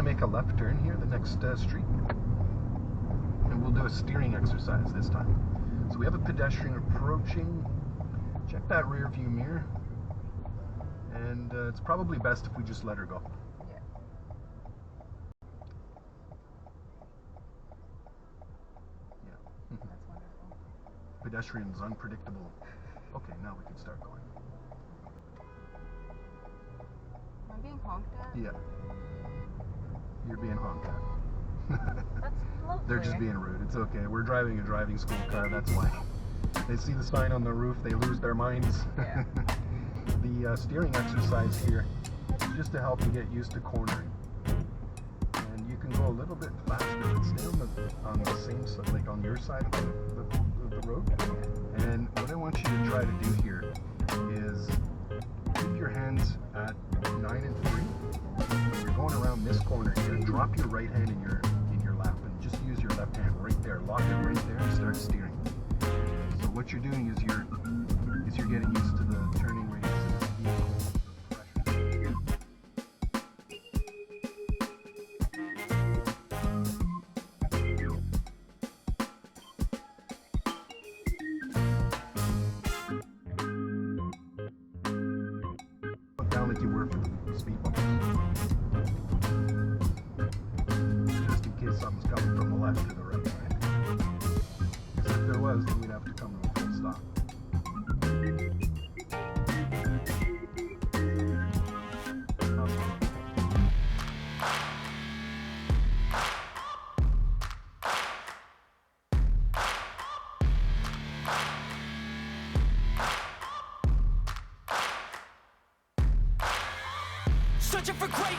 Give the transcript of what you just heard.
make a left turn here, the next street. And we'll do a steering exercise this time. So we have a pedestrian approaching. Check that rear view mirror. And it's probably best if we just let her go. Yeah. Yeah. That's wonderful. Pedestrian's unpredictable. Okay, now we can start going. Am I being honked at? Yeah. You're being honked at. That's lovely. They're just being rude. It's okay. We're driving a driving school car, that's why. They see the sign on the roof, they lose their minds. Yeah. The steering exercise here is just to help you get used to cornering. And you can go a little bit faster, but stay on the same side, like on your side of the road. And what I want you to try to do here is keep your hands at 9 and 3. When you're going around this corner here, drop your right hand in your lap and just use your left hand right there. Lock it right there and start steering. So what you're doing is you're getting used to the turning radius of the vehicle. Put down like you were for the speed bumps. Just in case something's coming from the left or the right, right? Because if there was, then we'd have to come to a full stop. Searching for greatness.